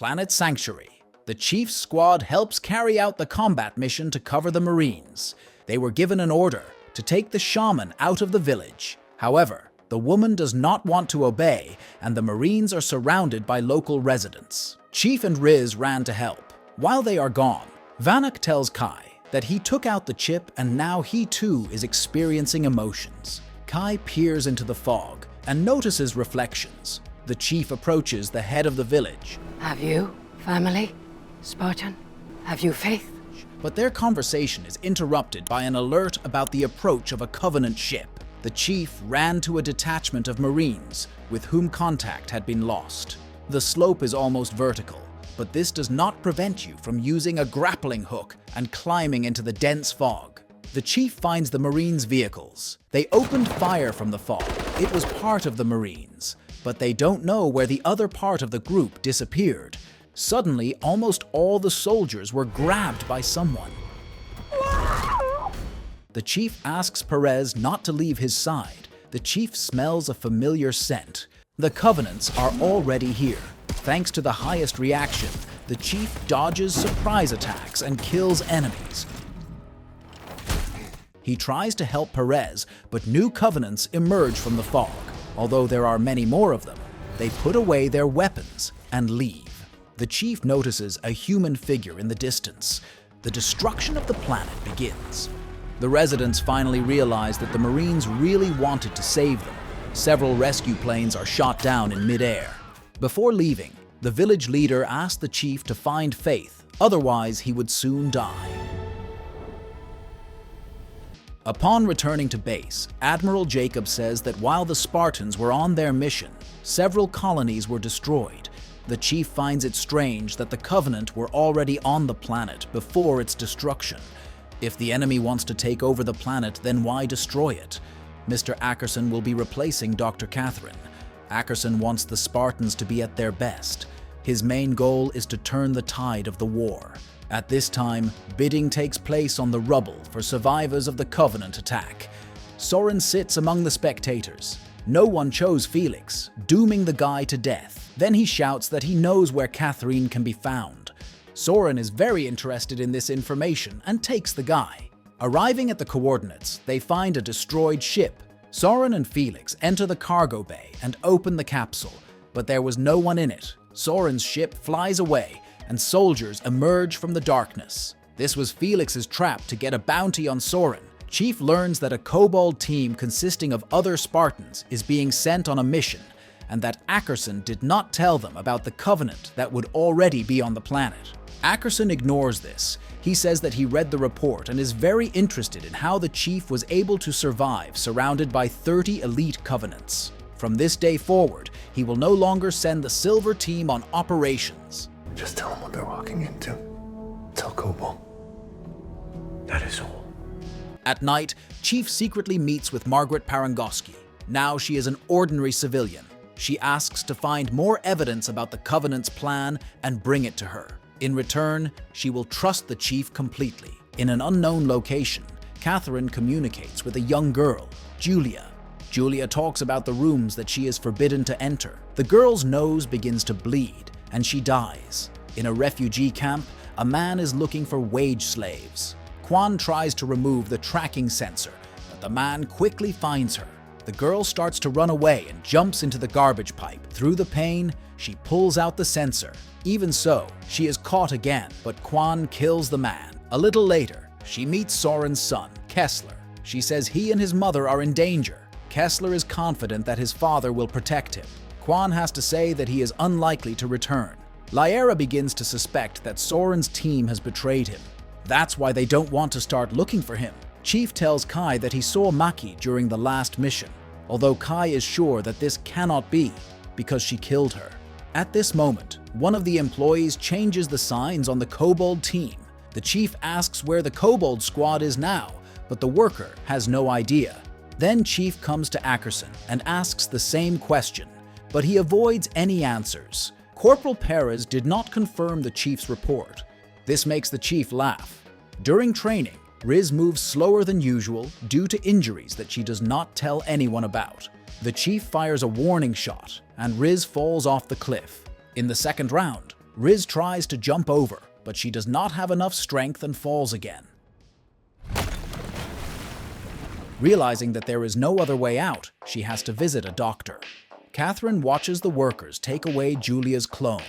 Planet Sanctuary. The Chief's squad helps carry out the combat mission to cover the Marines. They were given an order to take the shaman out of the village. However, the woman does not want to obey, and the Marines are surrounded by local residents. Chief and Riz ran to help. While they are gone, Vanek tells Kai that he took out the chip and now he too is experiencing emotions. Kai peers into the fog and notices reflections. The chief approaches the head of the village. Have you family, Spartan? Have you faith? But their conversation is interrupted by an alert about the approach of a Covenant ship. The chief ran to a detachment of Marines with whom contact had been lost. The slope is almost vertical, but this does not prevent you from using a grappling hook and climbing into the dense fog. The chief finds the Marines' vehicles. They opened fire from the fog. It was part of the Marines, but they don't know where the other part of the group disappeared. Suddenly, almost all the soldiers were grabbed by someone. The chief asks Perez not to leave his side. The chief smells a familiar scent. The Covenants are already here. Thanks to the highest reaction, the chief dodges surprise attacks and kills enemies. He tries to help Perez, but new Covenants emerge from the fog. Although there are many more of them, they put away their weapons and leave. The chief notices a human figure in the distance. The destruction of the planet begins. The residents finally realize that the Marines really wanted to save them. Several rescue planes are shot down in midair. Before leaving, the village leader asked the chief to find faith, otherwise he would soon die. Upon returning to base, Admiral Jacob says that while the Spartans were on their mission, several colonies were destroyed. The chief finds it strange that the Covenant were already on the planet before its destruction. If the enemy wants to take over the planet, then why destroy it? Mr. Ackerson will be replacing Dr. Catherine. Ackerson wants the Spartans to be at their best. His main goal is to turn the tide of the war. At this time, bidding takes place on the rubble for survivors of the Covenant attack. Soren sits among the spectators. No one chose Felix, dooming the guy to death. Then he shouts that he knows where Catherine can be found. Soren is very interested in this information and takes the guy. Arriving at the coordinates, they find a destroyed ship. Soren and Felix enter the cargo bay and open the capsule, but there was no one in it. Soren's ship flies away, and soldiers emerge from the darkness. This was Felix's trap to get a bounty on Soren. Chief learns that a Kobold team consisting of other Spartans is being sent on a mission, and that Ackerson did not tell them about the Covenant that would already be on the planet. Ackerson ignores this. He says that he read the report and is very interested in how the chief was able to survive surrounded by 30 elite Covenants. From this day forward, he will no longer send the Silver Team on operations. Just tell them what they're walking into. Tell Kobold. That is all. At night, Chief secretly meets with Margaret Parangoski. Now she is an ordinary civilian. She asks to find more evidence about the Covenant's plan and bring it to her. In return, she will trust the chief completely. In an unknown location, Catherine communicates with a young girl, Julia. Julia talks about the rooms that she is forbidden to enter. The girl's nose begins to bleed, and she dies. In a refugee camp, a man is looking for wage slaves. Quan tries to remove the tracking sensor, but the man quickly finds her. The girl starts to run away and jumps into the garbage pipe. Through the pain, she pulls out the sensor. Even so, she is caught again, but Quan kills the man. A little later, she meets Soren's son, Kessler. She says he and his mother are in danger. Kessler is confident that his father will protect him. Quan has to say that he is unlikely to return. Lyra begins to suspect that Soren's team has betrayed him. That's why they don't want to start looking for him. Chief tells Kai that he saw Maki during the last mission, although Kai is sure that this cannot be because she killed her. At this moment, one of the employees changes the signs on the Kobold team. The chief asks where the Kobold squad is now, but the worker has no idea. Then Chief comes to Ackerson and asks the same question, but he avoids any answers. Corporal Perez did not confirm the chief's report. This makes the chief laugh. During training, Riz moves slower than usual due to injuries that she does not tell anyone about. The chief fires a warning shot, and Riz falls off the cliff. In the second round, Riz tries to jump over, but she does not have enough strength and falls again. Realizing that there is no other way out, she has to visit a doctor. Catherine watches the workers take away Julia's clone.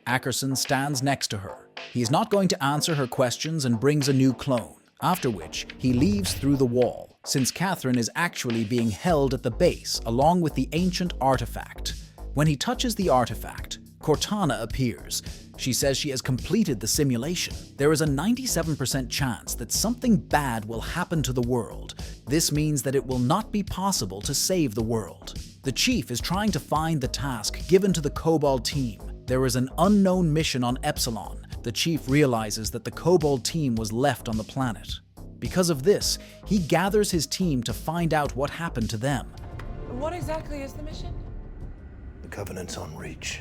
Ackerson stands next to her. He is not going to answer her questions and brings a new clone, after which he leaves through the wall, since Catherine is actually being held at the base along with the ancient artifact. When he touches the artifact, Cortana appears. She says she has completed the simulation. There is a 97% chance that something bad will happen to the world. This means that it will not be possible to save the world. The Chief is trying to find the task given to the Cobalt team. There is an unknown mission on Epsilon. The Chief realizes that the Cobalt team was left on the planet. Because of this, he gathers his team to find out what happened to them. What exactly is the mission? The Covenant's on Reach.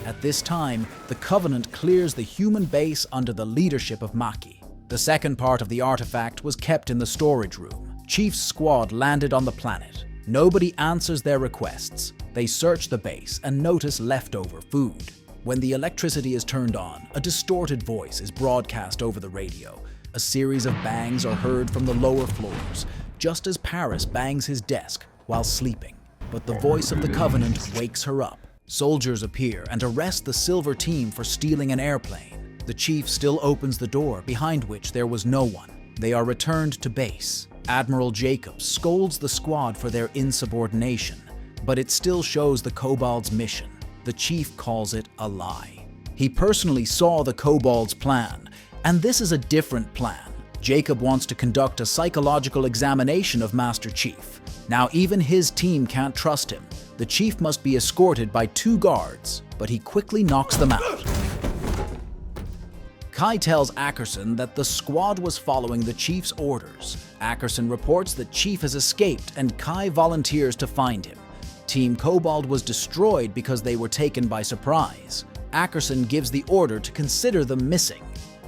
At this time, the Covenant clears the human base under the leadership of Maki. The second part of the artifact was kept in the storage room. Chief's squad landed on the planet. Nobody answers their requests. They search the base and notice leftover food. When the electricity is turned on, a distorted voice is broadcast over the radio. A series of bangs are heard from the lower floors, just as Paris bangs his desk while sleeping. But the voice of the Covenant wakes her up. Soldiers appear and arrest the Silver team for stealing an airplane. The Chief still opens the door, behind which there was no one. They are returned to base. Admiral Jacob scolds the squad for their insubordination, but it still shows the Kobold's mission. The Chief calls it a lie. He personally saw the Kobold's plan, and this is a different plan. Jacob wants to conduct a psychological examination of Master Chief. Now even his team can't trust him. The Chief must be escorted by 2 guards, but he quickly knocks them out. Kai tells Ackerson that the squad was following the Chief's orders. Ackerson reports that Chief has escaped and Kai volunteers to find him. Team Cobalt was destroyed because they were taken by surprise. Ackerson gives the order to consider them missing.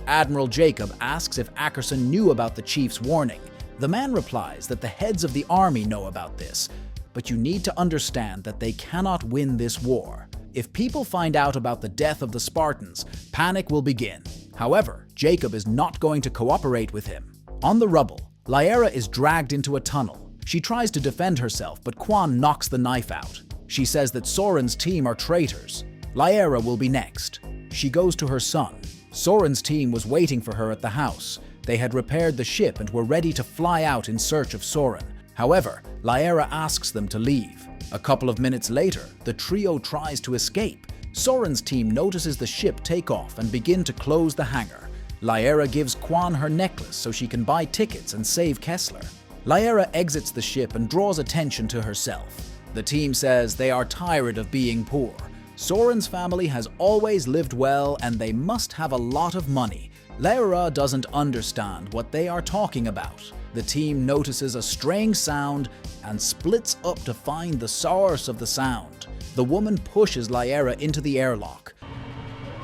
Admiral Jacob asks if Ackerson knew about the Chief's warning. The man replies that the heads of the army know about this, but you need to understand that they cannot win this war. If people find out about the death of the Spartans, panic will begin. However, Jacob is not going to cooperate with him. On the rubble, Lyra is dragged into a tunnel. She tries to defend herself, but Quan knocks the knife out. She says that Soren's team are traitors. Lyra will be next. She goes to her son. Soren's team was waiting for her at the house. They had repaired the ship and were ready to fly out in search of Soren. However, Lyra asks them to leave. A couple of minutes later, the trio tries to escape. Soren's team notices the ship take off and begin to close the hangar. Lyra gives Quan her necklace so she can buy tickets and save Kessler. Lyra exits the ship and draws attention to herself. The team says they are tired of being poor. Soren's family has always lived well and they must have a lot of money. Lyra doesn't understand what they are talking about. The team notices a strange sound and splits up to find the source of the sound. The woman pushes Lyra into the airlock.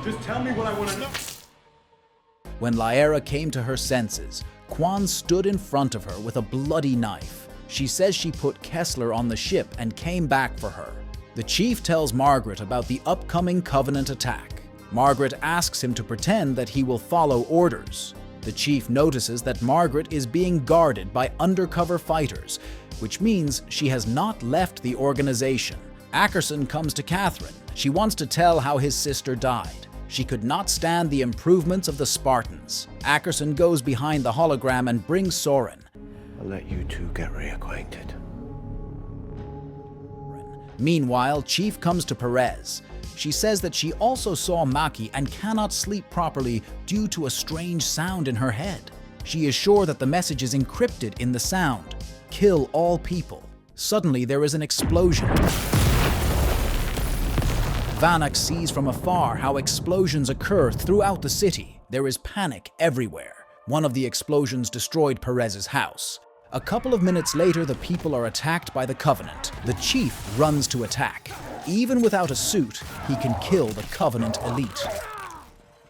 Just tell me what I want to know. When Lyra came to her senses, Quan stood in front of her with a bloody knife. She says she put Kessler on the ship and came back for her. The Chief tells Margaret about the upcoming Covenant attack. Margaret asks him to pretend that he will follow orders. The Chief notices that Margaret is being guarded by undercover fighters, which means she has not left the organization. Ackerson comes to Catherine. She wants to tell how his sister died. She could not stand the improvements of the Spartans. Ackerson goes behind the hologram and brings Soren. I'll let you 2 get reacquainted. Meanwhile, Chief comes to Perez. She says that she also saw Maki and cannot sleep properly due to a strange sound in her head. She is sure that the message is encrypted in the sound. Kill all people. Suddenly there is an explosion. Vanek sees from afar how explosions occur throughout the city. There is panic everywhere. One of the explosions destroyed Perez's house. A couple of minutes later, the people are attacked by the Covenant. The Chief runs to attack. Even without a suit, he can kill the Covenant elite.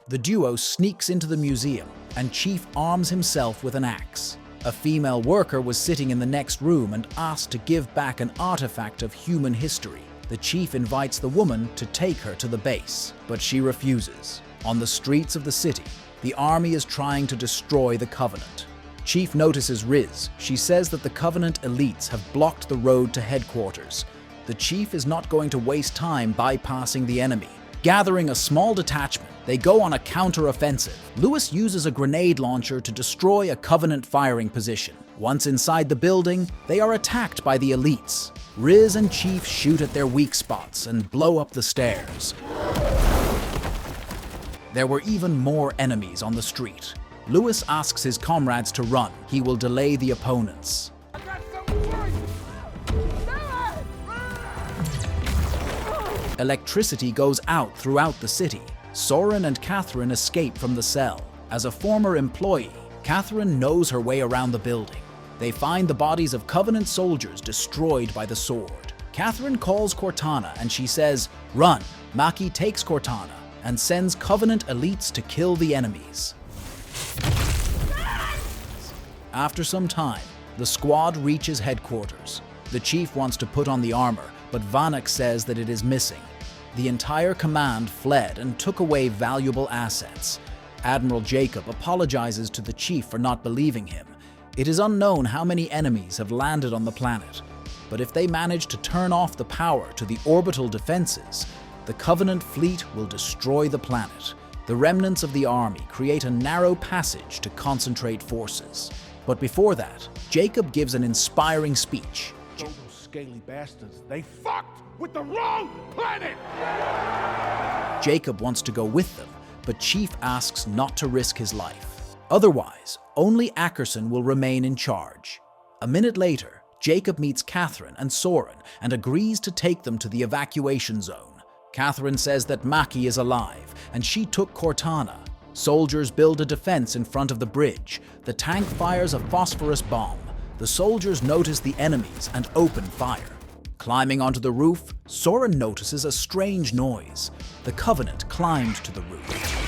The duo sneaks into the museum, and Chief arms himself with an axe. A female worker was sitting in the next room and asked to give back an artifact of human history. The chief invites the woman to take her to the base, but she refuses. On the streets of the city, the army is trying to destroy the Covenant. Chief notices Riz. She says that the Covenant elites have blocked the road to headquarters. The chief is not going to waste time bypassing the enemy. Gathering a small detachment, they go on a counter-offensive. Lewis uses a grenade launcher to destroy a Covenant firing position. Once inside the building, they are attacked by the elites. Riz and Chief shoot at their weak spots and blow up the stairs. There were even more enemies on the street. Lewis asks his comrades to run. He will delay the opponents. Electricity goes out throughout the city. Soren and Catherine escape from the cell. As a former employee, Catherine knows her way around the building. They find the bodies of Covenant soldiers destroyed by the sword. Catherine calls Cortana and she says, "Run." Maki takes Cortana and sends Covenant elites to kill the enemies. After some time, the squad reaches headquarters. The chief wants to put on the armor, but Vanek says that it is missing. The entire command fled and took away valuable assets. Admiral Jacob apologizes to the chief for not believing him. It is unknown how many enemies have landed on the planet, but if they manage to turn off the power to the orbital defenses, the Covenant fleet will destroy the planet. The remnants of the army create a narrow passage to concentrate forces. But before that, Jacob gives an inspiring speech. Those scaly bastards, they fucked with the wrong planet! Jacob wants to go with them, but Chief asks not to risk his life. Otherwise, only Ackerson will remain in charge. A minute later, Jacob meets Catherine and Soren and agrees to take them to the evacuation zone. Catherine says that Maki is alive, and she took Cortana. Soldiers build a defense in front of the bridge. The tank fires a phosphorus bomb. The soldiers notice the enemies and open fire. Climbing onto the roof, Soren notices a strange noise. The Covenant climbed to the roof.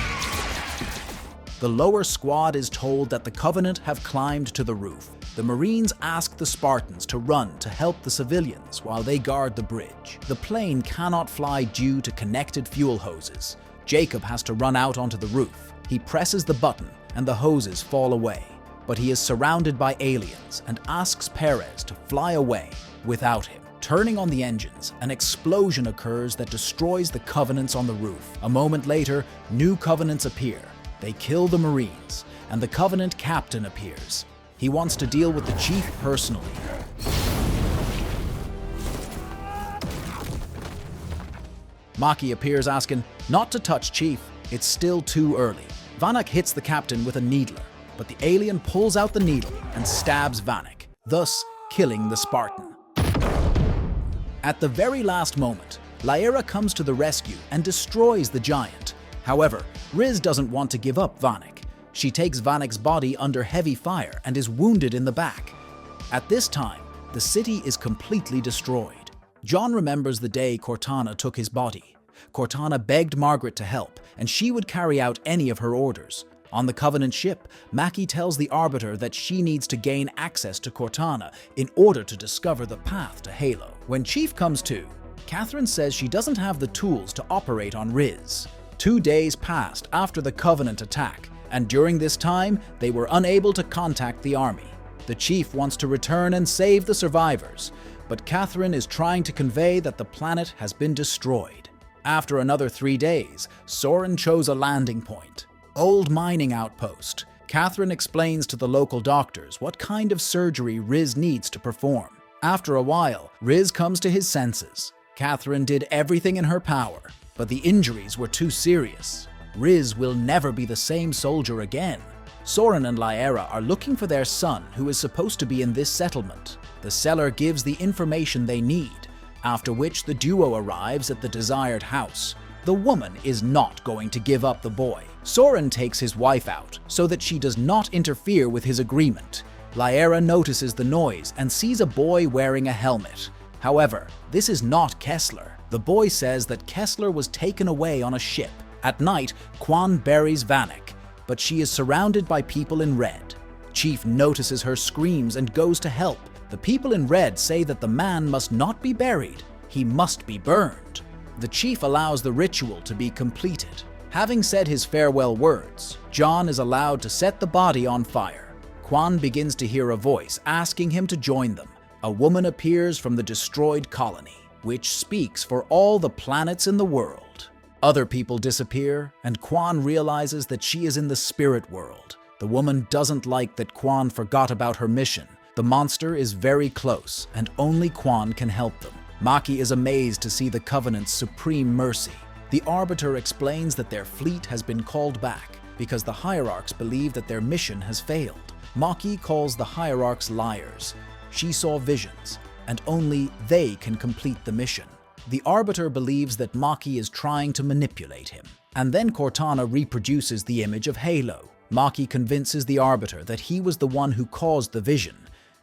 The lower squad is told that the Covenant have climbed to the roof. The Marines ask the Spartans to run to help the civilians while they guard the bridge. The plane cannot fly due to connected fuel hoses. Jacob has to run out onto the roof. He presses the button and the hoses fall away, but he is surrounded by aliens and asks Perez to fly away without him. Turning on the engines, an explosion occurs that destroys the Covenants on the roof. A moment later, new Covenants appear. They kill the Marines, and the Covenant captain appears. He wants to deal with the chief personally. Maki appears asking not to touch Chief. It's still too early. Vanek hits the captain with a needler, but the alien pulls out the needle and stabs Vanek, thus killing the Spartan. At the very last moment, Lyra comes to the rescue and destroys the giant. However, Riz doesn't want to give up Vanek. She takes Vanek's body under heavy fire and is wounded in the back. At this time, the city is completely destroyed. John remembers the day Cortana took his body. Cortana begged Margaret to help, and she would carry out any of her orders. On the Covenant ship, Maki tells the Arbiter that she needs to gain access to Cortana in order to discover the path to Halo. When Chief comes to, Catherine says she doesn't have the tools to operate on Riz. 2 days passed after the Covenant attack, and during this time, they were unable to contact the army. The Chief wants to return and save the survivors, but Catherine is trying to convey that the planet has been destroyed. After another 3 days, Soren chose a landing point. Old mining outpost. Catherine explains to the local doctors what kind of surgery Riz needs to perform. After a while, Riz comes to his senses. Catherine did everything in her power, but the injuries were too serious. Riz will never be the same soldier again. Soren and Lyra are looking for their son, who is supposed to be in this settlement. The seller gives the information they need, after which the duo arrives at the desired house. The woman is not going to give up the boy. Soren takes his wife out so that she does not interfere with his agreement. Lyra notices the noise and sees a boy wearing a helmet. However, this is not Kessler. The boy says that Kessler was taken away on a ship. At night, Quan buries Vanek, but she is surrounded by people in red. Chief notices her screams and goes to help. The people in red say that the man must not be buried. He must be burned. The chief allows the ritual to be completed. Having said his farewell words, John is allowed to set the body on fire. Quan begins to hear a voice asking him to join them. A woman appears from the destroyed colony, which speaks for all the planets in the world. Other people disappear, and Quan realizes that she is in the spirit world. The woman doesn't like that Quan forgot about her mission. The monster is very close, and only Quan can help them. Maki is amazed to see the Covenant's supreme mercy. The Arbiter explains that their fleet has been called back because the Hierarchs believe that their mission has failed. Maki calls the Hierarchs liars. She saw visions, and only they can complete the mission. The Arbiter believes that Maki is trying to manipulate him. And then Cortana reproduces the image of Halo. Maki convinces the Arbiter that he was the one who caused the vision,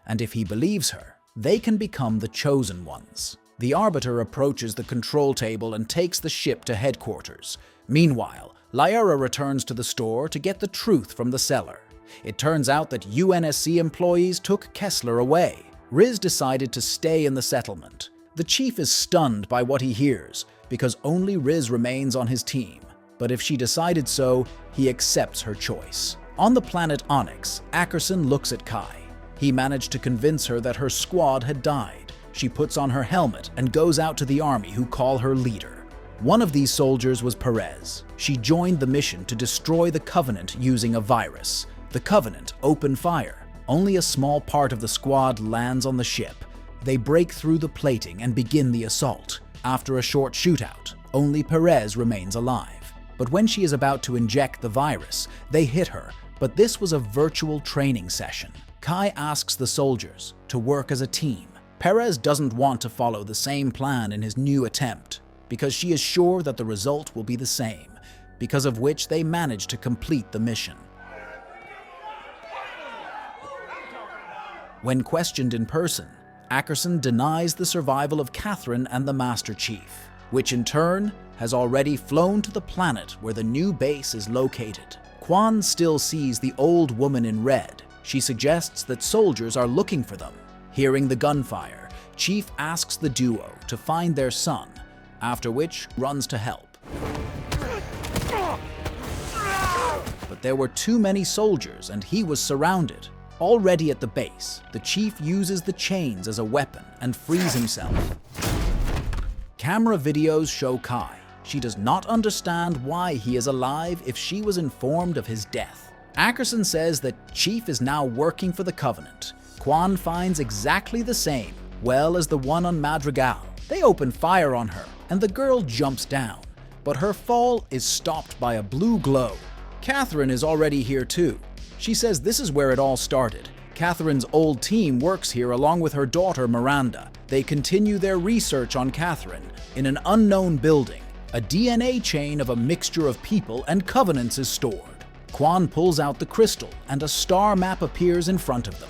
and if he believes her, they can become the Chosen Ones. The Arbiter approaches the control table and takes the ship to headquarters. Meanwhile, Lyra returns to the store to get the truth from the seller. It turns out that UNSC employees took Kessler away. Riz decided to stay in the settlement. The chief is stunned by what he hears, because only Riz remains on his team. But if she decided so, he accepts her choice. On the planet Onyx, Ackerson looks at Kai. He managed to convince her that her squad had died. She puts on her helmet and goes out to the army, who call her leader. One of these soldiers was Perez. She joined the mission to destroy the Covenant using a virus. The Covenant open fire. Only a small part of the squad lands on the ship. They break through the plating and begin the assault. After a short shootout, only Perez remains alive. But when she is about to inject the virus, they hit her, but this was a virtual training session. Kai asks the soldiers to work as a team. Perez doesn't want to follow the same plan in his new attempt, because she is sure that the result will be the same, because of which they manage to complete the mission. When questioned in person, Ackerson denies the survival of Catherine and the Master Chief, which in turn has already flown to the planet where the new base is located. Quan still sees the old woman in red. She suggests that soldiers are looking for them. Hearing the gunfire, Chief asks the duo to find their son, after which runs to help. But there were too many soldiers and he was surrounded. Already at the base, the chief uses the chains as a weapon and frees himself. Camera videos show Kai. She does not understand why he is alive if she was informed of his death. Ackerson says that Chief is now working for the Covenant. Quan finds exactly the same well as the one on Madrigal. They open fire on her, and the girl jumps down, but her fall is stopped by a blue glow. Catherine is already here too. She says this is where it all started. Catherine's old team works here along with her daughter Miranda. They continue their research on Catherine in an unknown building. A DNA chain of a mixture of people and covenants is stored. Quan pulls out the crystal and a star map appears in front of them.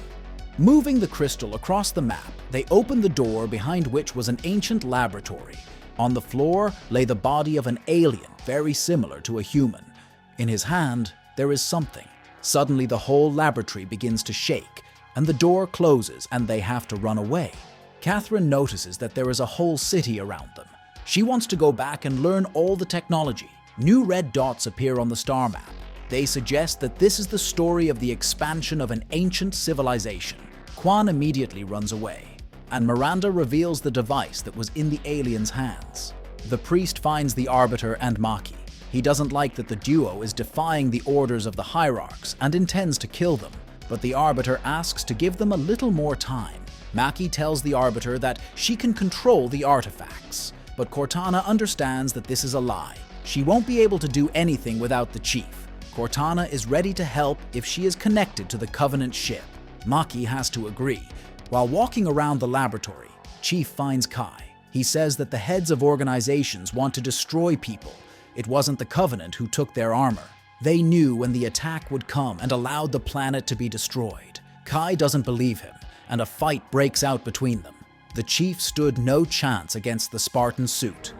Moving the crystal across the map, they open the door behind which was an ancient laboratory. On the floor lay the body of an alien very similar to a human. In his hand, there is something. Suddenly the whole laboratory begins to shake, and the door closes and they have to run away. Catherine notices that there is a whole city around them. She wants to go back and learn all the technology. New red dots appear on the star map. They suggest that this is the story of the expansion of an ancient civilization. Quan immediately runs away, and Miranda reveals the device that was in the alien's hands. The priest finds the Arbiter and Maki. He doesn't like that the duo is defying the orders of the Hierarchs and intends to kill them, but the Arbiter asks to give them a little more time. Maki tells the Arbiter that she can control the artifacts, but Cortana understands that this is a lie. She won't be able to do anything without the Chief. Cortana is ready to help if she is connected to the Covenant ship. Maki has to agree. While walking around the laboratory, Chief finds Kai. He says that the heads of organizations want to destroy people. It wasn't the Covenant who took their armor. They knew when the attack would come and allowed the planet to be destroyed. Kai doesn't believe him, and a fight breaks out between them. The Chief stood no chance against the Spartan suit.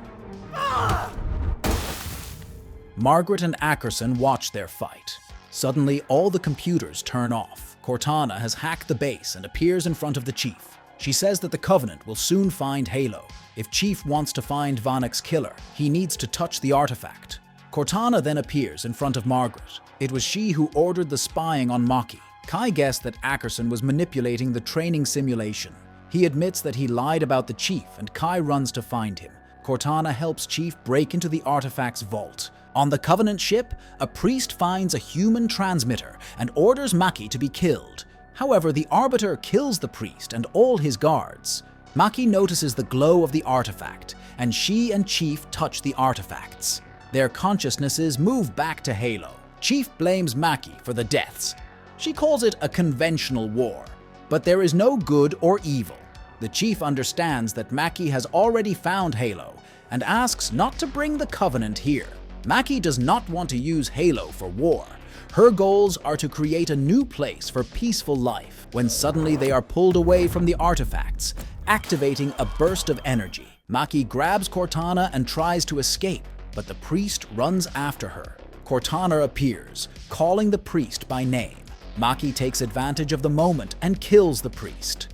Margaret and Ackerson watch their fight. Suddenly, all the computers turn off. Cortana has hacked the base and appears in front of the Chief. She says that the Covenant will soon find Halo. If Chief wants to find Vanek's killer, he needs to touch the artifact. Cortana then appears in front of Margaret. It was she who ordered the spying on Maki. Kai guessed that Ackerson was manipulating the training simulation. He admits that he lied about the Chief, and Kai runs to find him. Cortana helps Chief break into the artifact's vault. On the Covenant ship, a priest finds a human transmitter and orders Maki to be killed. However, the Arbiter kills the priest and all his guards. Maki notices the glow of the artifact, and she and Chief touch the artifacts. Their consciousnesses move back to Halo. Chief blames Maki for the deaths. She calls it a conventional war. But there is no good or evil. The Chief understands that Maki has already found Halo and asks not to bring the Covenant here. Maki does not want to use Halo for war. Her goals are to create a new place for peaceful life when suddenly they are pulled away from the artifacts, activating a burst of energy. Maki grabs Cortana and tries to escape, but the priest runs after her. Cortana appears, calling the priest by name. Maki takes advantage of the moment and kills the priest.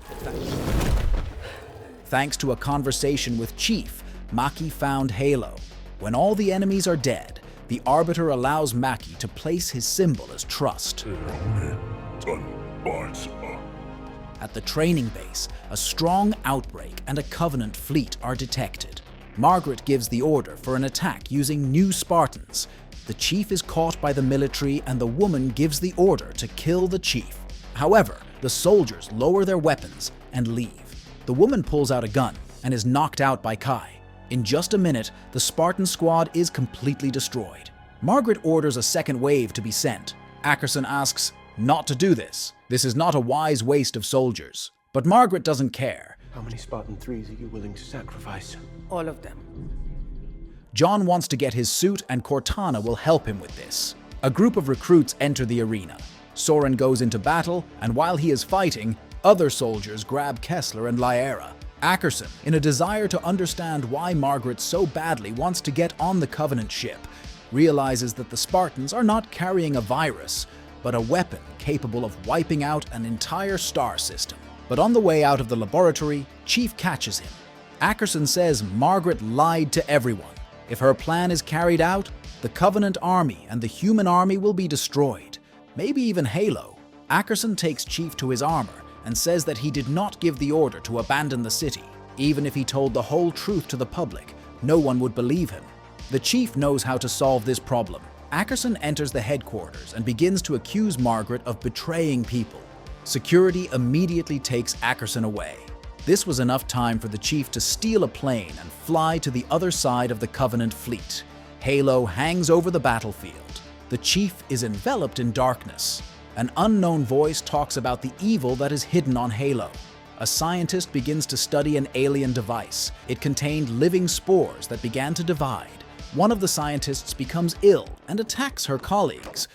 Thanks to a conversation with Chief, Maki found Halo. When all the enemies are dead, the Arbiter allows Maki to place his symbol as trust. At the training base, a strong outbreak and a Covenant fleet are detected. Margaret gives the order for an attack using new Spartans. The Chief is caught by the military and the woman gives the order to kill the Chief. However, the soldiers lower their weapons and leave. The woman pulls out a gun and is knocked out by Kai. In just a minute, the Spartan squad is completely destroyed. Margaret orders a second wave to be sent. Ackerson asks not to do this. This is not a wise waste of soldiers. But Margaret doesn't care. How many Spartan 3s are you willing to sacrifice? All of them. John wants to get his suit and Cortana will help him with this. A group of recruits enter the arena. Soren goes into battle, and while he is fighting, other soldiers grab Kessler and Lyra. Ackerson, in a desire to understand why Margaret so badly wants to get on the Covenant ship, realizes that the Spartans are not carrying a virus, but a weapon capable of wiping out an entire star system. But on the way out of the laboratory, Chief catches him. Ackerson says Margaret lied to everyone. If her plan is carried out, the Covenant army and the human army will be destroyed. Maybe even Halo. Ackerson takes Chief to his armor and says that he did not give the order to abandon the city. Even if he told the whole truth to the public, no one would believe him. The Chief knows how to solve this problem. Ackerson enters the headquarters and begins to accuse Margaret of betraying people. Security immediately takes Ackerson away. This was enough time for the Chief to steal a plane and fly to the other side of the Covenant fleet. Halo hangs over the battlefield. The Chief is enveloped in darkness. An unknown voice talks about the evil that is hidden on Halo. A scientist begins to study an alien device. It contained living spores that began to divide. One of the scientists becomes ill and attacks her colleagues.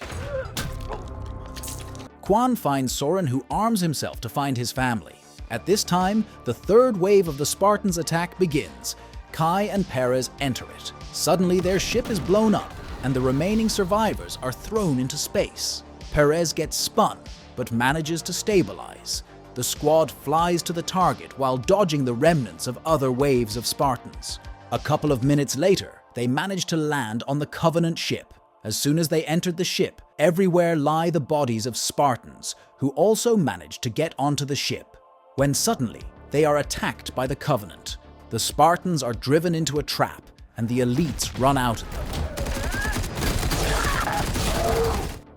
Quan finds Soren, who arms himself to find his family. At this time, the third wave of the Spartans' attack begins. Kai and Perez enter it. Suddenly, their ship is blown up, and the remaining survivors are thrown into space. Perez gets spun, but manages to stabilize. The squad flies to the target while dodging the remnants of other waves of Spartans. A couple of minutes later, they manage to land on the Covenant ship. As soon as they entered the ship, everywhere lie the bodies of Spartans, who also managed to get onto the ship. When suddenly, they are attacked by the Covenant. The Spartans are driven into a trap, and the elites run out of them.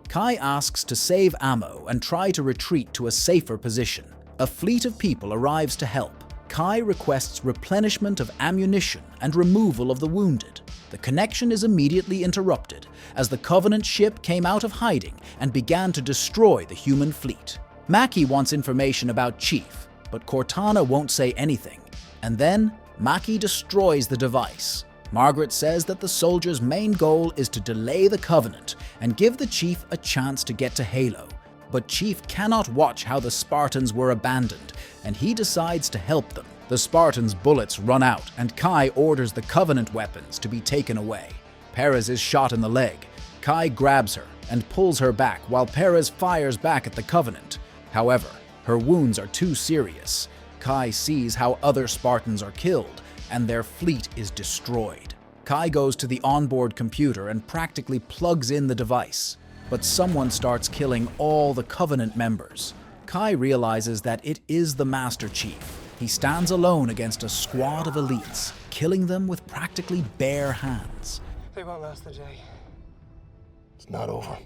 Kai asks to save ammo and try to retreat to a safer position. A fleet of people arrives to help. Kai requests replenishment of ammunition and removal of the wounded. The connection is immediately interrupted as the Covenant ship came out of hiding and began to destroy the human fleet. Maki wants information about Chief, but Cortana won't say anything. And then, Maki destroys the device. Margaret says that the soldiers' main goal is to delay the Covenant and give the Chief a chance to get to Halo. But Chief cannot watch how the Spartans were abandoned, and he decides to help them. The Spartans' bullets run out, and Kai orders the Covenant weapons to be taken away. Perez is shot in the leg. Kai grabs her and pulls her back while Perez fires back at the Covenant. However, her wounds are too serious. Kai sees how other Spartans are killed, and their fleet is destroyed. Kai goes to the onboard computer and practically plugs in the device. But someone starts killing all the Covenant members. Kai realizes that it is the Master Chief. He stands alone against a squad of elites, killing them with practically bare hands. They won't last the day. It's not over.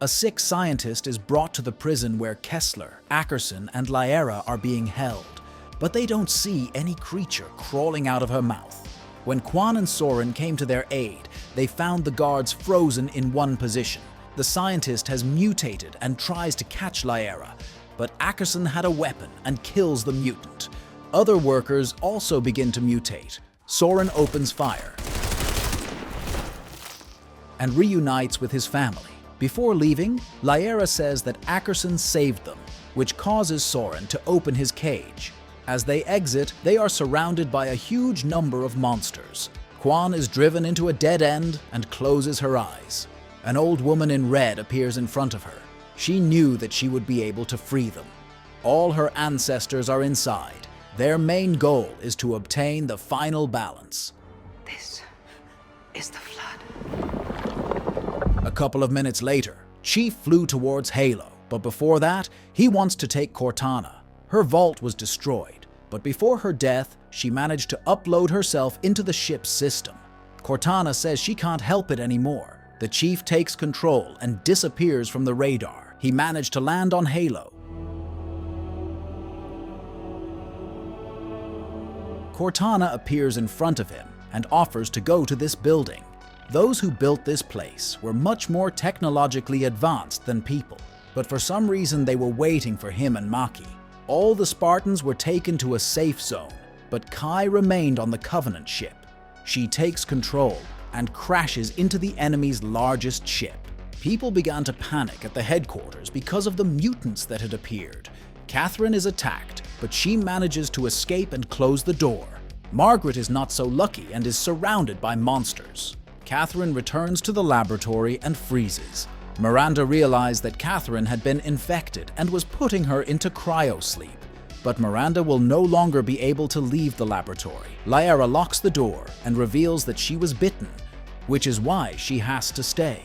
A sick scientist is brought to the prison where Kessler, Ackerson, and Lyra are being held, but they don't see any creature crawling out of her mouth. When Quan and Soren came to their aid, they found the guards frozen in one position. The scientist has mutated and tries to catch Lyra, but Ackerson had a weapon and kills the mutant. Other workers also begin to mutate. Soren opens fire and reunites with his family. Before leaving, Lyra says that Ackerson saved them, which causes Soren to open his cage. As they exit, they are surrounded by a huge number of monsters. Quan is driven into a dead end and closes her eyes. An old woman in red appears in front of her. She knew that she would be able to free them. All her ancestors are inside. Their main goal is to obtain the final balance. This is the flood. A couple of minutes later, Chief flew towards Halo, but before that, he wants to take Cortana. Her vault was destroyed, but before her death, she managed to upload herself into the ship's system. Cortana says she can't help it anymore. The Chief takes control and disappears from the radar. He managed to land on Halo. Cortana appears in front of him and offers to go to this building. Those who built this place were much more technologically advanced than people, but for some reason they were waiting for him and Maki. All the Spartans were taken to a safe zone, but Kai remained on the Covenant ship. She takes control and crashes into the enemy's largest ship. People began to panic at the headquarters because of the mutants that had appeared. Catherine is attacked, but she manages to escape and close the door. Margaret is not so lucky and is surrounded by monsters. Catherine returns to the laboratory and freezes. Miranda realized that Catherine had been infected and was putting her into cryosleep. But Miranda will no longer be able to leave the laboratory. Lyra locks the door and reveals that she was bitten, which is why she has to stay.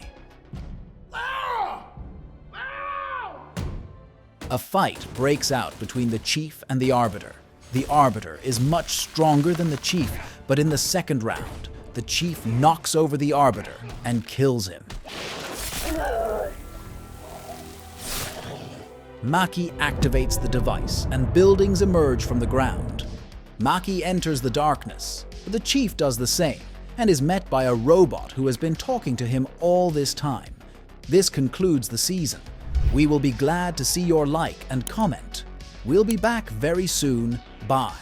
A fight breaks out between the Chief and the Arbiter. The Arbiter is much stronger than the Chief, but in the second round, the Chief knocks over the Arbiter and kills him. Maki activates the device and buildings emerge from the ground. Maki enters the darkness, but the Chief does the same and is met by a robot who has been talking to him all this time. This concludes the season. We will be glad to see your like and comment. We'll be back very soon. Bye.